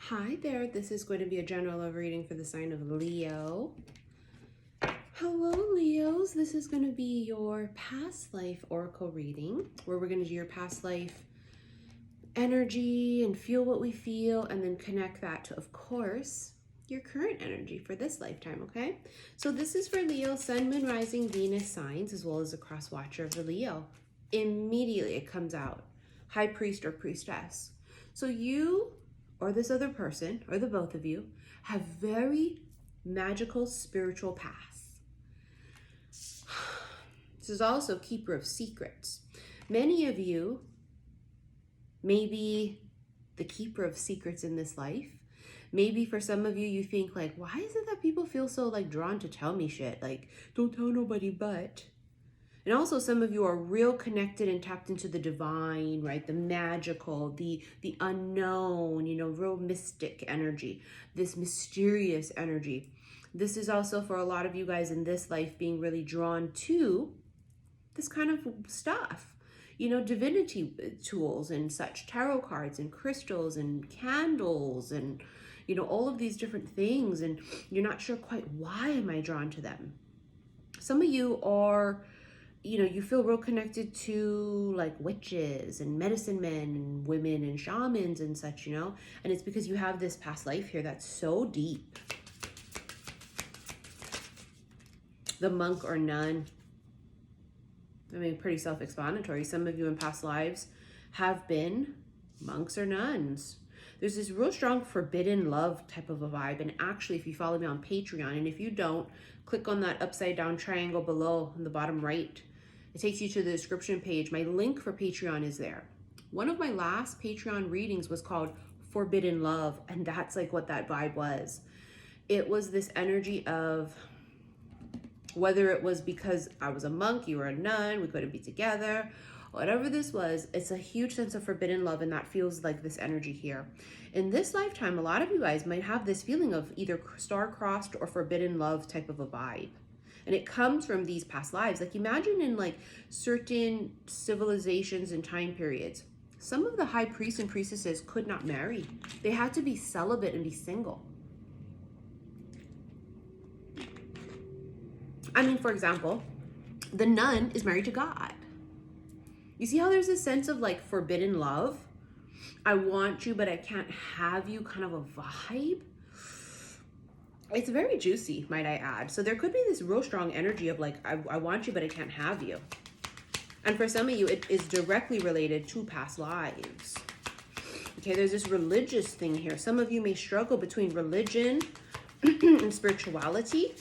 Hi there, this is going to be a general reading for the sign of Leo. Hello Leos, this is going to be your past life oracle reading, where we're going to do your past life energy and feel what we feel, and then connect that to, of course, your current energy for this lifetime, okay? So this is for Leo, Sun, Moon, Rising, Venus signs, as well as a cross watcher of the Leo. Immediately it comes out, High Priest or Priestess. So you or this other person, or the both of you, have very magical spiritual paths. This is also Keeper of Secrets. Many of you may be the keeper of secrets in this life. Maybe for some of you, you think like, why is it that people feel so like drawn to tell me shit? Like, don't tell nobody but. And also some of you are real connected and tapped into the divine, right? The magical, the unknown, you know, real mystic energy, this mysterious energy. This is also for a lot of you guys in this life being really drawn to this kind of stuff. You know, divinity tools and such, tarot cards and crystals and candles and, you know, all of these different things. And you're not sure quite why am I drawn to them. Some of you are, you know, you feel real connected to like witches and medicine men and women and shamans and such, you know, and it's because you have this past life here that's so deep. The monk or nun. I mean, pretty self-explanatory. Some of you in past lives have been monks or nuns. There's this real strong forbidden love type of a vibe. And actually, if you follow me on Patreon, and if you don't, click on that upside down triangle below in the bottom right. It takes you to the description page. My link for Patreon is there. One of my last Patreon readings was called Forbidden Love, and that's like what that vibe was. It was this energy of, whether it was because I was a monk, you were a nun, we couldn't be together, whatever this was, it's a huge sense of forbidden love, and that feels like this energy here. In this lifetime, a lot of you guys might have this feeling of either star-crossed or forbidden love type of a vibe. And it comes from these past lives. Like imagine in like certain civilizations and time periods, some of the high priests and priestesses could not marry. They had to be celibate and be single. I mean, for example, the nun is married to God. You see how there's a sense of like forbidden love? I want you, but I can't have you kind of a vibe. It's very juicy, might I add. So there could be this real strong energy of like, I want you, but I can't have you. And for some of you, it is directly related to past lives. Okay, there's this religious thing here. Some of you may struggle between religion and spirituality.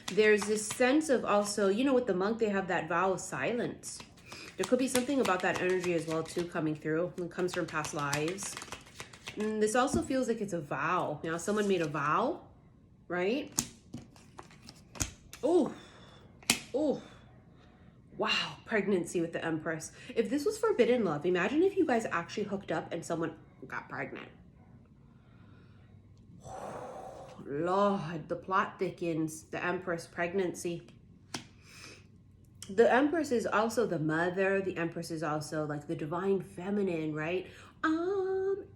There's this sense of also, you know, with the monk, they have that vow of silence. There could be something about that energy as well, too, coming through. It comes from past lives. And this also feels like it's a vow. Now, someone made a vow, right? Oh, oh, wow, pregnancy with the Empress. If this was forbidden love, imagine if you guys actually hooked up and someone got pregnant. Lord, the plot thickens. The Empress pregnancy. The Empress is also the mother. The Empress is also like the divine feminine, right?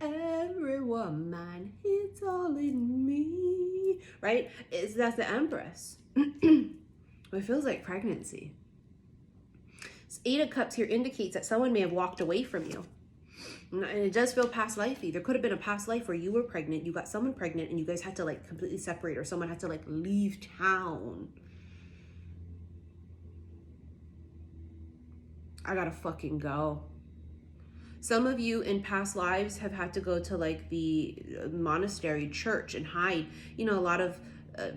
Every woman, it's all in me, right? That's the Empress. It feels like pregnancy. This 8 of Cups here indicates that someone may have walked away from you. And it does feel past lifey. There could have been a past life where you were pregnant, you got someone pregnant, and you guys had to like completely separate, or someone had to like leave town. I gotta fucking go. Some of you in past lives have had to go to like the monastery church and hide. You know, a lot of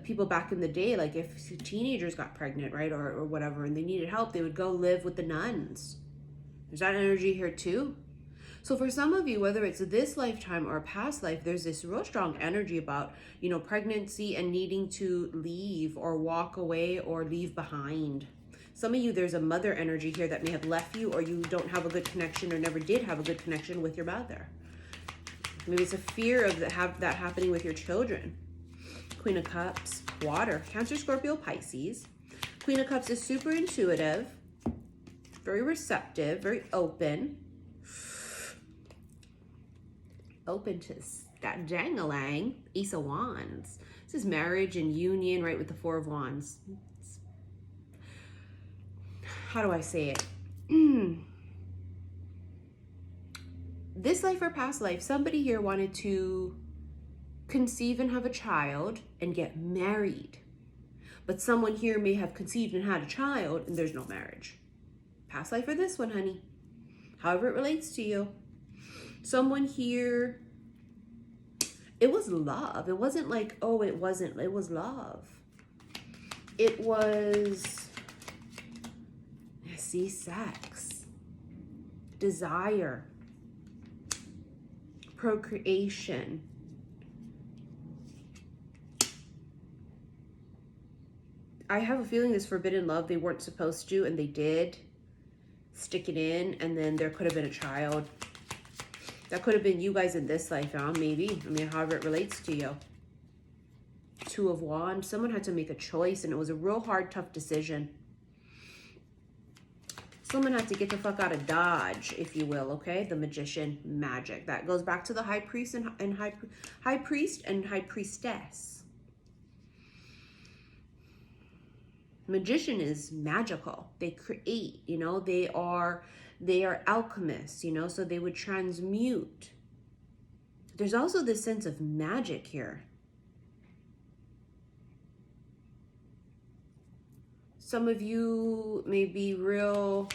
people back in the day, like if teenagers got pregnant, right, or whatever, and they needed help, they would go live with the nuns. There's that energy here too. So for some of you, whether it's this lifetime or a past life, there's this real strong energy about, you know, pregnancy and needing to leave or walk away or leave behind. Some of you, there's a mother energy here that may have left you, or you don't have a good connection or never did have a good connection with your mother. Maybe it's a fear of that happening with your children. Queen of Cups, water, Cancer, Scorpio, Pisces. Queen of Cups is super intuitive, very receptive, very open. open to that jangalang. Ace of Wands. This is marriage and union, right, with the Four of Wands. How do I say it? This life or past life, somebody here wanted to conceive and have a child and get married. But someone here may have conceived and had a child and there's no marriage. Past life for this one, honey. However it relates to you. Someone here, it was love. It wasn't like, oh, it wasn't. It was love. It was, I see, sex, desire, procreation. I have a feeling this forbidden love, they weren't supposed to, and they did stick it in, and then there could have been a child. That could have been you guys in this life, maybe. I mean, however it relates to you. Two of Wands. Someone had to make a choice, and it was a real hard, tough decision. Someone had to get the fuck out of Dodge, if you will, okay? The Magician, magic. That goes back to the High Priest and High Priest and High Priestess. Magician is magical. They create, you know, they are alchemists, you know, so they would transmute. There's also this sense of magic here. Some of you may be real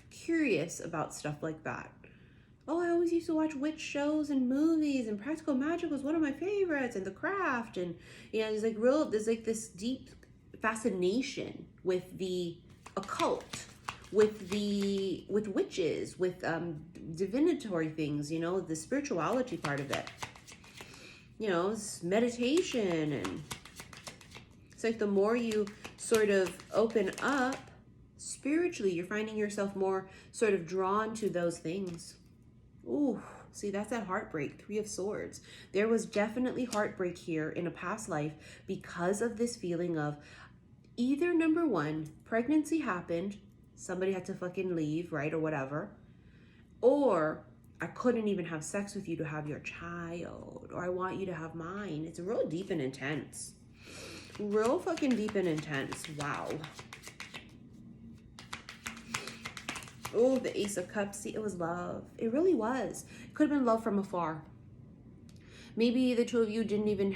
curious about stuff like that. Oh, I always used to watch witch shows and movies, and Practical Magic was one of my favorites, and The Craft, and you know, there's like this deep fascination with the occult, with witches, with divinatory things, you know, the spirituality part of it. You know, it's meditation, and it's like the more you sort of open up spiritually, you're finding yourself more sort of drawn to those things. Ooh, see, that's that heartbreak, Three of Swords. There was definitely heartbreak here in a past life because of this feeling of either, number one, pregnancy happened, somebody had to fucking leave, right, or whatever, or I couldn't even have sex with you to have your child, or I want you to have mine. It's real deep and intense. Real fucking deep and intense. Wow. Oh, the Ace of Cups. See, it was love. It really was. It could have been love from afar. Maybe the two of you didn't even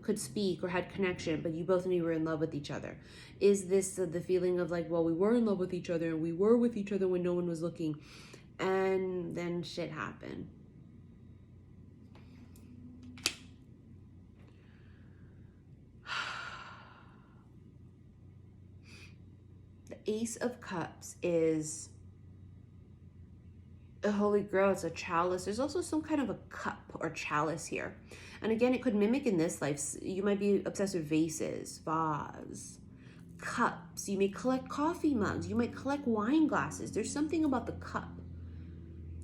could speak or had connection, but you both knew you were in love with each other. Is this the feeling of like, well, we were in love with each other and we were with each other when no one was looking, and then shit happened. The Ace of Cups is a holy grail. It's a chalice. There's also some kind of a cup or chalice here. And again, it could mimic in this life. You might be obsessed with vases, vase, cups. You may collect coffee mugs. You might collect wine glasses. There's something about the cup.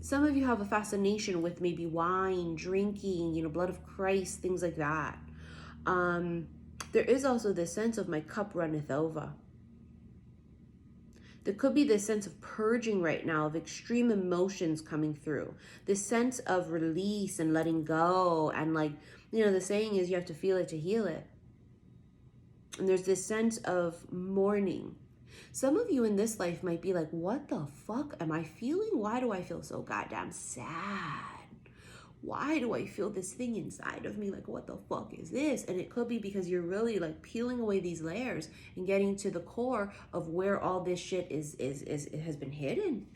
Some of you have a fascination with maybe wine, drinking, you know, blood of Christ, things like that. There is also this sense of my cup runneth over. There could be this sense of purging right now, of extreme emotions coming through. This sense of release and letting go. And like, you know, the saying is you have to feel it to heal it. And there's this sense of mourning. Some of you in this life might be like, what the fuck am I feeling? Why do I feel so goddamn sad? Why do I feel this thing inside of me? Like, what the fuck is this? And it could be because you're really like peeling away these layers and getting to the core of where all this shit has been hidden.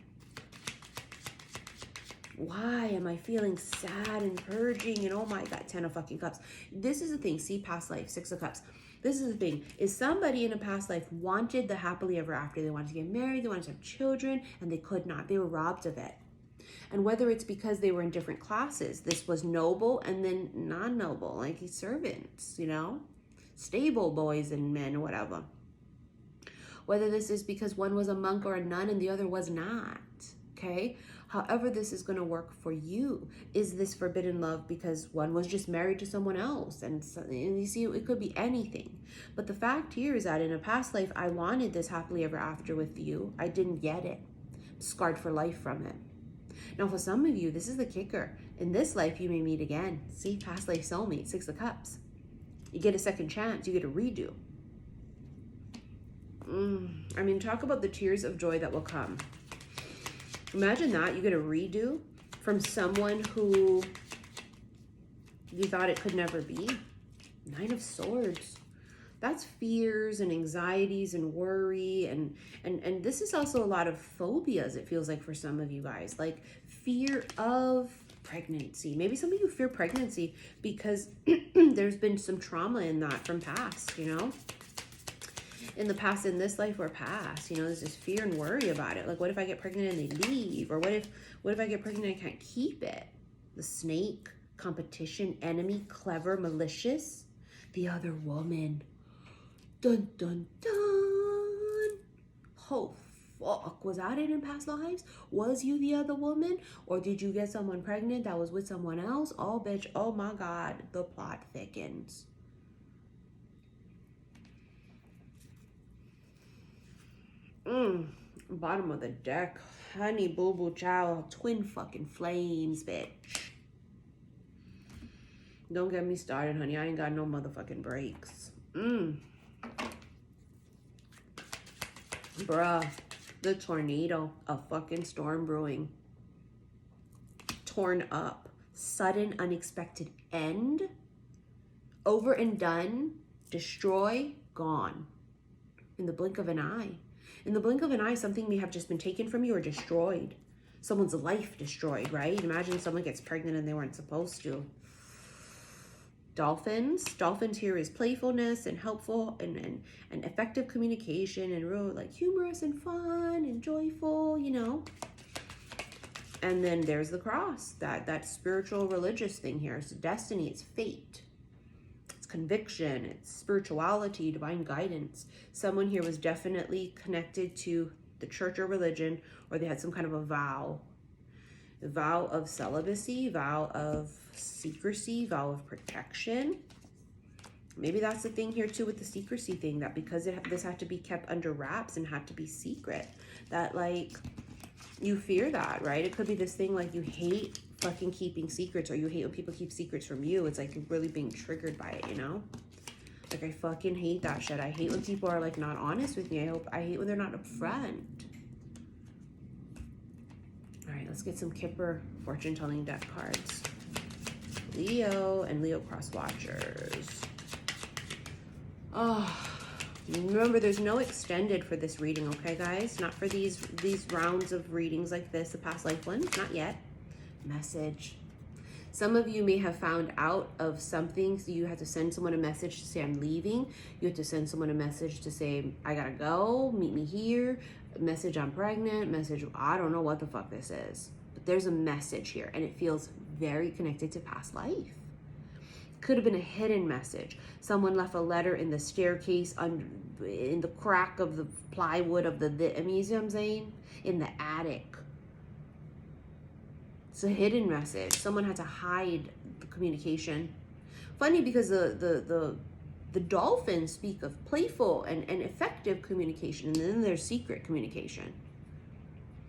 Why am I feeling sad and purging? And oh my God, 10 of fucking cups. This is the thing. See, past life, 6 of cups. This is the thing. Is somebody in a past life wanted the happily ever after. They wanted to get married. They wanted to have children, and they could not. They were robbed of it. And whether it's because they were in different classes, this was noble and then non-noble, like servants, you know, stable boys and men or whatever. Whether this is because one was a monk or a nun and the other was not, okay? However this is going to work for you. Is this forbidden love because one was just married to someone else? And you see, it could be anything. But the fact here is that in a past life, I wanted this happily ever after with you. I didn't get it. I'm scarred for life from it. Now, for some of you, this is the kicker. In this life, you may meet again. See, past life soulmate, 6 of Cups. You get a second chance. You get a redo. I mean, talk about the tears of joy that will come. Imagine that. You get a redo from someone who you thought it could never be. 9 of Swords. That's fears and anxieties and worry. And this is also a lot of phobias, it feels like, for some of you guys. Like fear of pregnancy. Maybe some of you fear pregnancy because there's been some trauma in that from past, you know? In the past, in this life or past, you know, there's this fear and worry about it. Like, what if I get pregnant and they leave? Or what if I get pregnant and I can't keep it? The Snake, competition, enemy, clever, malicious, the other woman. Dun, dun, dun. Oh, fuck. Was that it in past lives? Was you the other woman? Or did you get someone pregnant that was with someone else? Oh, bitch. Oh, my God. The plot thickens. Bottom of the deck. Honey, boo boo, child. Twin fucking flames, bitch. Don't get me started, honey. I ain't got no motherfucking breaks. Bruh. The tornado. A fucking storm brewing. Torn up. Sudden, unexpected end. Over and done. Destroy. Gone. In the blink of an eye. In the blink of an eye, something may have just been taken from you or destroyed. Someone's life destroyed, right? Imagine someone gets pregnant and they weren't supposed to. Dolphins. Dolphins here is playfulness and helpful and effective communication and real like humorous and fun and joyful, you know. And then there's the cross, that spiritual religious thing here. It's destiny, it's fate. Conviction, it's spirituality, divine guidance. Someone here was definitely connected to the church or religion, or they had some kind of a vow of celibacy, vow of secrecy, vow of protection. Maybe that's the thing here too with the secrecy thing, that because this had to be kept under wraps and had to be secret, that like you fear that, right? It could be this thing like you hate fucking keeping secrets, or you hate when people keep secrets from you. It's like you're really being triggered by it, you know? Like I fucking hate that shit. I hate when people are like not honest with me. I hate when they're not upfront. All right, let's get some Kipper fortune telling deck cards. Leo and Leo cross watchers. Oh, remember there's no extended for this reading, okay guys? Not for these rounds of readings like this, the past life ones, not yet. Message. Some of you may have found out of something, so you have to send someone a message to say I'm leaving. You have to send someone a message to say I gotta go, meet me here. Message I'm pregnant, message I don't know what the fuck this is. But there's a message here and it feels very connected to past life. Could have been a hidden message. Someone left a letter in the staircase, in the crack of the plywood of the I mean, you see what I'm saying? In the attic. It's a hidden message. Someone had to hide the communication. Funny because the dolphins speak of playful and effective communication, and then there's secret communication.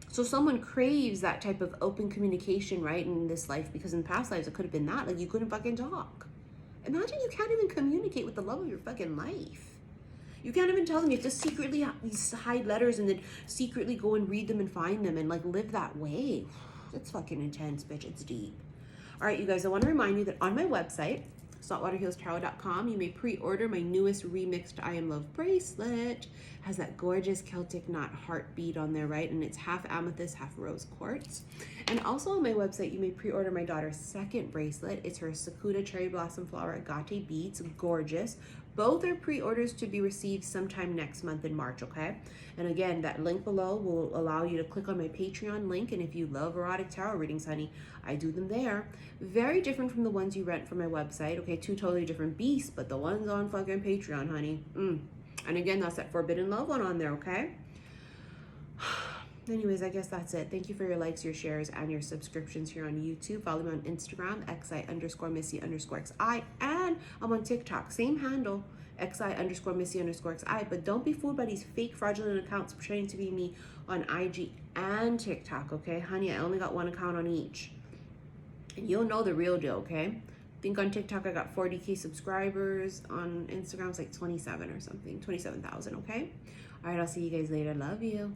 So someone craves that type of open communication, right, in this life, because in past lives it could have been that, like you couldn't fucking talk. Imagine you can't even communicate with the love of your fucking life. You can't even tell them. You have to secretly hide letters and then secretly go and read them and find them and like live that way. It's fucking intense, bitch. It's deep. All right, you guys, I want to remind you that on my website, saltwaterhealstarot.com, you may pre-order my newest remixed I Am Love bracelet. It has that gorgeous Celtic knot heartbeat on there, right? And it's half amethyst, half rose quartz. And also on my website, you may pre-order my daughter's second bracelet. It's her Sakuta Cherry Blossom Flower Agate beads. Gorgeous. Both are pre-orders to be received sometime next month in March, okay? And again, that link below will allow you to click on my Patreon link. And if you love erotic tarot readings, honey, I do them there. Very different from the ones you rent from my website, okay? Two totally different beasts, but the ones on fucking Patreon, honey. And again, that's that Forbidden Love one on there, okay? Anyways, I guess that's it. Thank you for your likes, your shares, and your subscriptions here on YouTube. Follow me on Instagram, xi_missy_xi, and I'm on TikTok, same handle, xi_missy_xi. But don't be fooled by these fake fraudulent accounts pretending to be me on IG and TikTok, okay? Honey, I only got one account on each. And you'll know the real deal, okay? I think on TikTok I got 40K subscribers. On Instagram it's like 27 or something. 27,000, okay? All right, I'll see you guys later. Love you.